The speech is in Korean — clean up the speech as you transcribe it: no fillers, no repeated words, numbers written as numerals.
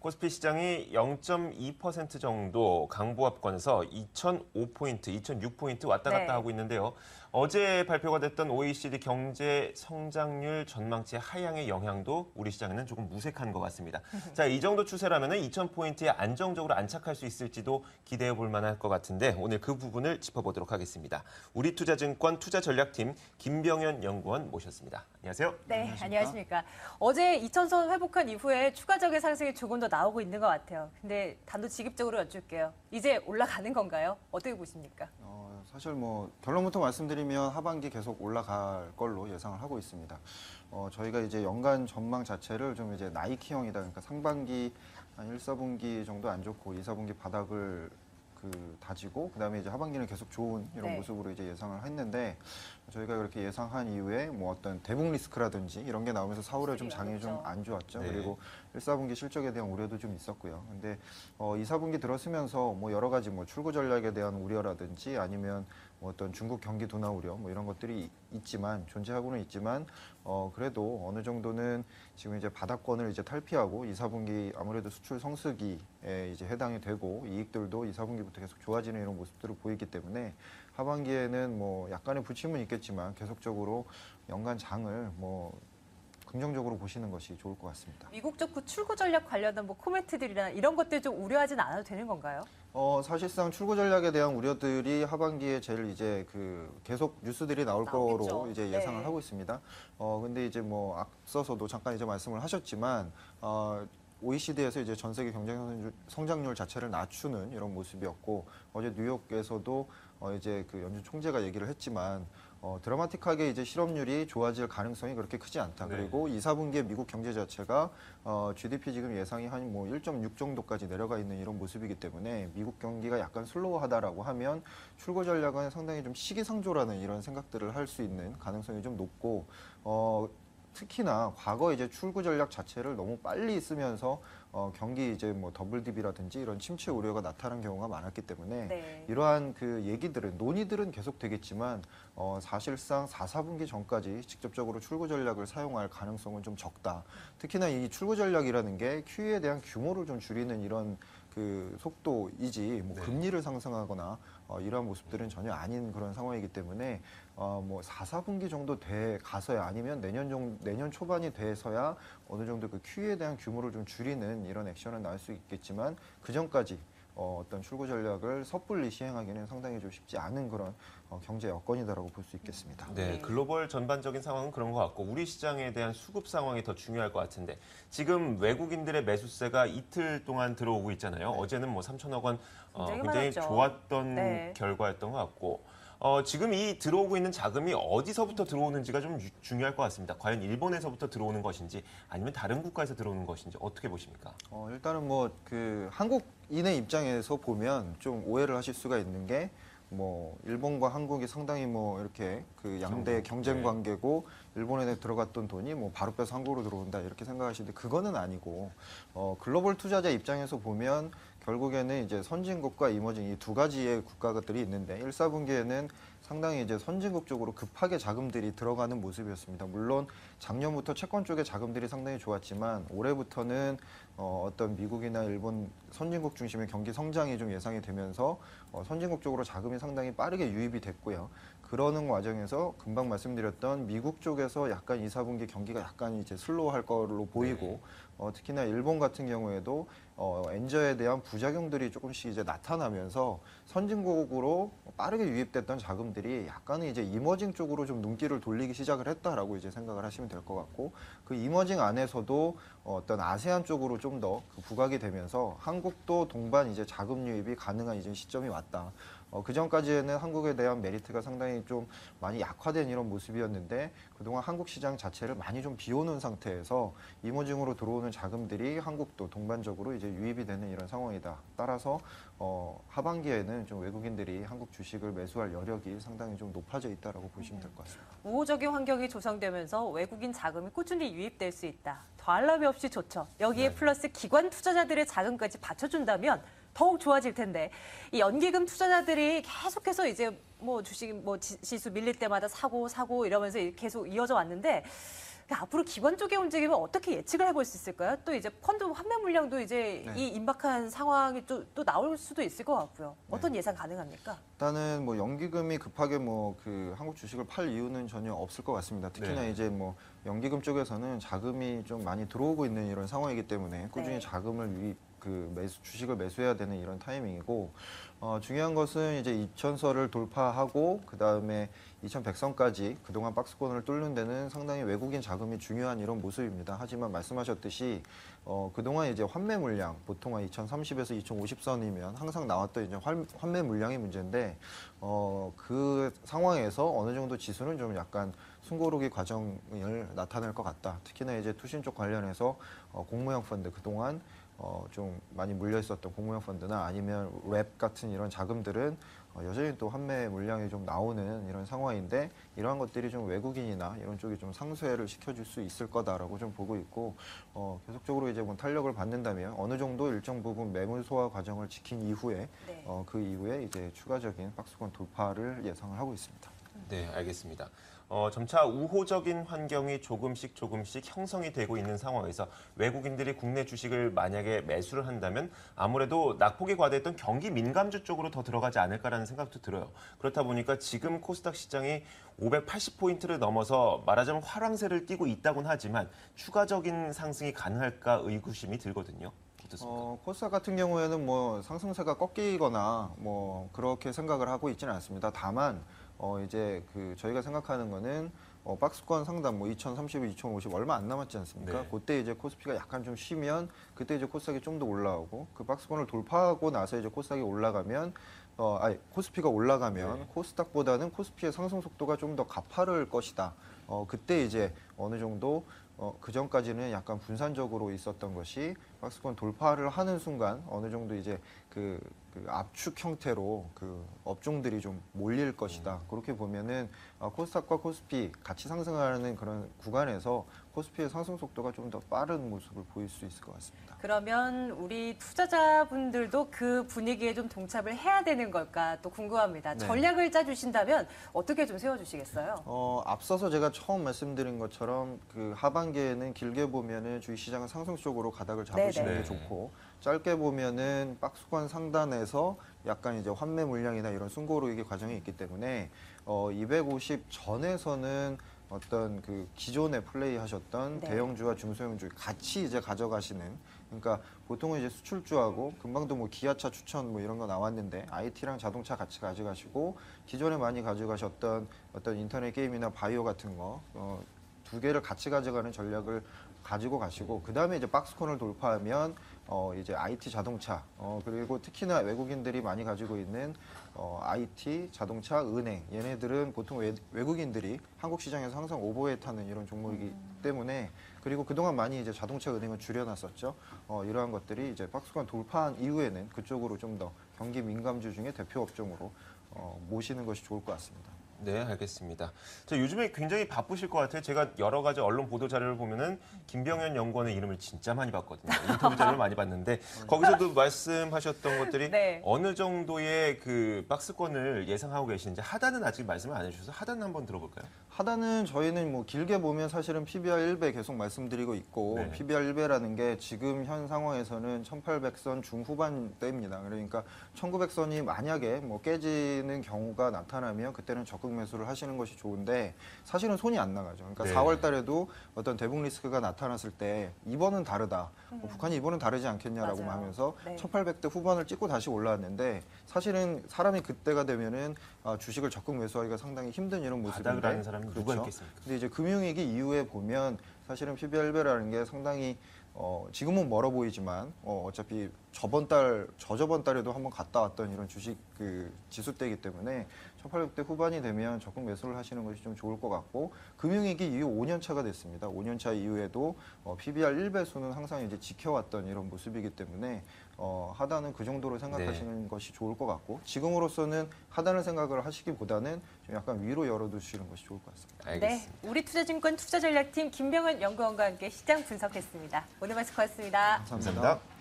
코스피 시장이 0.2% 정도 강보합권에서 2005포인트, 2006포인트 왔다 갔다 하고 있는데요. 어제 발표가 됐던 OECD 경제 성장률 전망치 하향의 영향도 우리 시장에는 조금 무색한 것 같습니다. 자, 이 정도 추세라면 2000포인트에 안정적으로 안착할 수 있을지도 기대해 볼 만할 것 같은데 오늘 그 부분을 짚어보도록 하겠습니다. 우리투자증권 투자전략팀 김병현 연구원 모셨습니다. 안녕하세요. 네, 안녕하십니까. 어제 2000선 회복한 이후에 추가적인 상승이 조금 더 나오고 있는 것 같아요. 근데 단도직입적으로 여쭐게요. 이제 올라가는 건가요? 어떻게 보십니까? 사실 결론부터 말씀드리면 하반기 계속 올라갈 걸로 예상을 하고 있습니다. 저희가 이제 연간 전망 자체를 좀 이제 나이키형이다. 그러니까 상반기 한 1, 4분기 정도 안 좋고 2, 4분기 바닥을 다지고 그다음에 이제 하반기는 계속 좋은 이런 모습으로 이제 예상을 했는데 저희가 그렇게 예상한 이후에 어떤 대북 리스크라든지 이런 게 나오면서 4월에 좀 장이 좀 안 좋았죠. 네. 그리고 1, 4분기 실적에 대한 우려도 좀 있었고요. 근데 2, 4분기 들어서면서 여러 가지 출구 전략에 대한 우려라든지 아니면 어떤 중국 경기 둔화 우려 이런 것들이 존재하고는 있지만 그래도 어느 정도는 지금 이제 바닥권을 이제 탈피하고 2, 4분기 아무래도 수출 성수기에 이제 해당이 되고 이익들도 2, 4분기부터 계속 좋아지는 이런 모습들을 보이기 때문에 하반기에는 약간의 부침은 있겠지만 계속적으로 연간 장을 긍정적으로 보시는 것이 좋을 것 같습니다. 미국 쪽 출구 전략 관련한 코멘트들이나 이런 것들 좀 우려하진 않아도 되는 건가요? 사실상 출구 전략에 대한 우려들이 하반기에 제일 이제 계속 뉴스들이 나올 나오겠죠. 거로 이제 예상을 네. 하고 있습니다. 근데 이제 앞서서도 잠깐 이제 말씀을 하셨지만, OECD에서 이제 전 세계 경제 성장률 자체를 낮추는 이런 모습이었고, 어제 뉴욕에서도 이제 연준 총재가 얘기를 했지만, 드라마틱하게 이제 실업률이 좋아질 가능성이 그렇게 크지 않다. 네. 그리고 2, 4분기에 미국 경제 자체가 GDP 지금 예상이 한 1.6 정도까지 내려가 있는 이런 모습이기 때문에 미국 경기가 약간 슬로우하다라고 하면 출구 전략은 상당히 좀 시기상조라는 이런 생각들을 할 수 있는 가능성이 좀 높고 특히나 과거 이제 출구 전략 자체를 너무 빨리 쓰면서 경기 이제 더블 딥이라든지 이런 침체 우려가 나타난 경우가 많았기 때문에 이러한 얘기들은 논의들은 계속 되겠지만 사실상 4, 4분기 전까지 직접적으로 출구 전략을 사용할 가능성은 좀 적다. 특히나 이 출구 전략이라는 게 QE에 대한 규모를 좀 줄이는 이런 속도이지 금리를 상승하거나 이러한 모습들은 전혀 아닌 그런 상황이기 때문에 4, 4분기 정도 돼 가서야 아니면 내년 초반이 돼서야 어느 정도 QE에 대한 규모를 좀 줄이는 이런 액션은 나올 수 있겠지만 그 전까지 어떤 출구 전략을 섣불리 시행하기는 상당히 좀 쉽지 않은 그런 경제 여건이다라고 볼 수 있겠습니다. 네, 글로벌 전반적인 상황은 그런 것 같고 우리 시장에 대한 수급 상황이 더 중요할 것 같은데 지금 외국인들의 매수세가 이틀 동안 들어오고 있잖아요. 어제는 3천억 원 굉장히 좋았던 결과였던 것 같고 지금 이 들어오고 있는 자금이 어디서부터 들어오는지가 좀 중요할 것 같습니다. 과연 일본에서부터 들어오는 것인지 아니면 다른 국가에서 들어오는 것인지 어떻게 보십니까? 일단은 한국인의 입장에서 보면 좀 오해를 하실 수가 있는 게 일본과 한국이 상당히 이렇게 양대 경쟁 관계고 일본에 들어갔던 돈이 바로 빼서 한국으로 들어온다 이렇게 생각하시는데 그거는 아니고 글로벌 투자자 입장에서 보면 결국에는 이제 선진국과 이머징 이 두 가지의 국가들이 있는데 1, 4분기에는 상당히 이제 선진국 쪽으로 급하게 자금들이 들어가는 모습이었습니다. 물론 작년부터 채권 쪽에 자금들이 상당히 좋았지만 올해부터는 어떤 미국이나 일본 선진국 중심의 경기 성장이 좀 예상이 되면서 선진국 쪽으로 자금이 상당히 빠르게 유입이 됐고요. 그러는 과정에서 금방 말씀드렸던 미국 쪽에서 약간 2, 4분기 경기가 약간 이제 슬로우할 걸로 보이고 특히나 일본 같은 경우에도 엔저에 대한 부작용들이 조금씩 이제 나타나면서 선진국으로 빠르게 유입됐던 자금들이 약간은 이제 이머징 쪽으로 좀 눈길을 돌리기 시작을 했다라고 이제 생각을 하시면 될 것 같고 그 이머징 안에서도 어떤 아세안 쪽으로 좀 더 부각이 되면서 한국도 동반 이제 자금 유입이 가능한 이제 시점이 왔다. 그 전까지에는 한국에 대한 메리트가 상당히 좀 많이 약화된 이런 모습이었는데 그동안 한국 시장 자체를 많이 좀 비워놓은 상태에서 이머징으로 들어오는 자금들이 한국도 동반적으로 이제 유입이 되는 이런 상황이다. 따라서 하반기에는 좀 외국인들이 한국 주식을 매수할 여력이 상당히 좀 높아져 있다라고 보시면 될 것 같습니다. 우호적인 환경이 조성되면서 외국인 자금이 꾸준히 유입될 수 있다. 더할 나위 없이 좋죠. 여기에 플러스 기관 투자자들의 자금까지 받쳐준다면 더욱 좋아질 텐데 이 연기금 투자자들이 계속해서 이제 주식 지수 밀릴 때마다 사고 이러면서 계속 이어져 왔는데 앞으로 기관 쪽의 움직임을 어떻게 예측을 해볼 수 있을까요? 또 이제 펀드 환매 물량도 이제 네. 이 임박한 상황이 또 나올 수도 있을 것 같고요. 어떤 예상 가능합니까? 일단은 뭐 연기금이 급하게 뭐 그 한국 주식을 팔 이유는 전혀 없을 것 같습니다. 특히나 네. 이제 뭐 연기금 쪽에서는 자금이 좀 많이 들어오고 있는 이런 상황이기 때문에 꾸준히 네. 자금을 주식을 매수해야 되는 이런 타이밍이고 중요한 것은 이제 2,000선을 돌파하고 그 다음에 2,100선까지 그동안 박스권을 뚫는 데는 상당히 외국인 자금이 중요한 이런 모습입니다. 하지만 말씀하셨듯이 그동안 이제 환매 물량 보통 한 2,030에서 2,050선이면 항상 나왔던 이제 환매 물량이 문제인데 그 상황에서 어느 정도 지수는 좀 약간 숨고르기 과정을 나타낼 것 같다. 특히나 이제 투신 쪽 관련해서 공모형 펀드 그동안 좀 많이 물려 있었던 공모형 펀드나 아니면 랩 같은 이런 자금들은 여전히 또 환매 물량이 좀 나오는 이런 상황인데 이러한 것들이 좀 외국인이나 이런 쪽이 좀 상쇄를 시켜줄 수 있을 거다라고 좀 보고 있고 계속적으로 이제 뭐 탄력을 받는다면 어느 정도 일정 부분 매물 소화 과정을 지킨 이후에 네. 그 이후에 이제 추가적인 박스권 돌파를 예상을 하고 있습니다. 네, 알겠습니다. 점차 우호적인 환경이 조금씩 형성이 되고 있는 상황에서 외국인들이 국내 주식을 만약에 매수를 한다면 아무래도 낙폭이 과대했던 경기 민감주 쪽으로 더 들어가지 않을까라는 생각도 들어요. 그렇다 보니까 지금 코스닥 시장이 580포인트를 넘어서 말하자면 화랑새를 띠고 있다고는 하지만 추가적인 상승이 가능할까 의구심이 들거든요. 어떻습니까? 코스닥 같은 경우에는 뭐 상승세가 꺾이거나 뭐 그렇게 생각을 하고 있지는 않습니다. 다만 이제 그 저희가 생각하는 거는 박스권 상단 뭐 2030, 2050 얼마 안 남았지 않습니까? 네. 그때 이제 코스피가 약간 좀 쉬면 그때 이제 코스닥이 좀 더 올라오고 그 박스권을 돌파하고 나서 이제 코스닥이 올라가면 코스피가 올라가면 네. 코스닥보다는 코스피의 상승 속도가 좀 더 가파를 것이다. 그때 이제 어느 정도 그 전까지는 약간 분산적으로 있었던 것이 박스권 돌파를 하는 순간 어느 정도 이제 그 압축 형태로 그 업종들이 좀 몰릴 것이다. 그렇게 보면은 코스닥과 코스피 같이 상승하는 그런 구간에서 코스피의 상승 속도가 좀 더 빠른 모습을 보일 수 있을 것 같습니다. 그러면 우리 투자자분들도 그 분위기에 좀 동참을 해야 되는 걸까 또 궁금합니다. 네. 전략을 짜주신다면 어떻게 좀 세워주시겠어요? 앞서서 제가 처음 말씀드린 것처럼 그 하반기에는 길게 보면은 주식시장은 상승 쪽으로 가닥을 잡으시는 네네. 게 좋고 짧게 보면은 박스권 상단에서 약간 이제 환매 물량이나 이런 숨고르기 과정이 있기 때문에 250 전에서는 어떤 그 기존에 플레이하셨던 네. 대형주와 중소형주 같이 이제 가져가시는 그러니까 보통은 이제 수출주하고 금방도 뭐 기아차 추천 뭐 이런 거 나왔는데 IT랑 자동차 같이 가져가시고 기존에 많이 가져가셨던 어떤 인터넷 게임이나 바이오 같은 거 두 개를 같이 가져가는 전략을 가지고 가시고 그 다음에 이제 박스권을 돌파하면 이제 IT 자동차 그리고 특히나 외국인들이 많이 가지고 있는 IT 자동차 은행 얘네들은 보통 외국인들이 한국 시장에서 항상 오버웨이트 하는 이런 종목이기 때문에 그리고 그동안 많이 이제 자동차 은행을 줄여놨었죠. 이러한 것들이 이제 박스권 돌파한 이후에는 그쪽으로 좀 더 경기 민감주 중에 대표 업종으로 모시는 것이 좋을 것 같습니다. 네, 알겠습니다. 요즘에 굉장히 바쁘실 것 같아요. 제가 여러 가지 언론 보도 자료를 보면은 김병현 연구원의 이름을 진짜 많이 봤거든요. 인터뷰 자료를 많이 봤는데 거기서도 말씀하셨던 것들이 네. 어느 정도의 그 박스권을 예상하고 계시는지 하단은 아직 말씀을 안 해주셔서 하단 한번 들어볼까요? 하단은 저희는 뭐 길게 보면 사실은 PBR 1배 계속 말씀드리고 있고 네. PBR 1배라는 게 지금 현 상황에서는 1800선 중후반대입니다. 그러니까 1900선이 만약에 뭐 깨지는 경우가 나타나면 그때는 적극 매수를 하시는 것이 좋은데 사실은 손이 안 나가죠. 그러니까 네. 4월 달에도 어떤 대북 리스크가 나타났을 때 이번은 다르다. 북한이 이번은 다르지 않겠냐라고 맞아요. 하면서 네. 1800대 후반을 찍고 다시 올라왔는데 사실은 사람이 그때가 되면은 주식을 적극 매수하기가 상당히 힘든 이런 모습인데 바닥을 하는 사람이 누가 있겠습니까? 근데 이제 금융위기 이후에 보면 사실은 PBR1배라는 게 상당히 지금은 멀어 보이지만 어차피 저저번 달에도 한번 갔다 왔던 이런 주식 그 지수대이기 때문에 1800대 후반이 되면 적극 매수를 하시는 것이 좀 좋을 것 같고 금융위기 이후 5년 차가 됐습니다. 5년 차 이후에도 PBR 1배수는 항상 이제 지켜왔던 이런 모습이기 때문에 하단은 그 정도로 생각하시는 것이 좋을 것 같고 지금으로서는 하단을 생각을 하시기보다는 좀 약간 위로 열어두시는 것이 좋을 것 같습니다. 알겠습니다. 네, 우리투자증권 투자전략팀 김병현 연구원과 함께 시장 분석했습니다. 오늘 말씀 고맙습니다. 감사합니다. 감사합니다.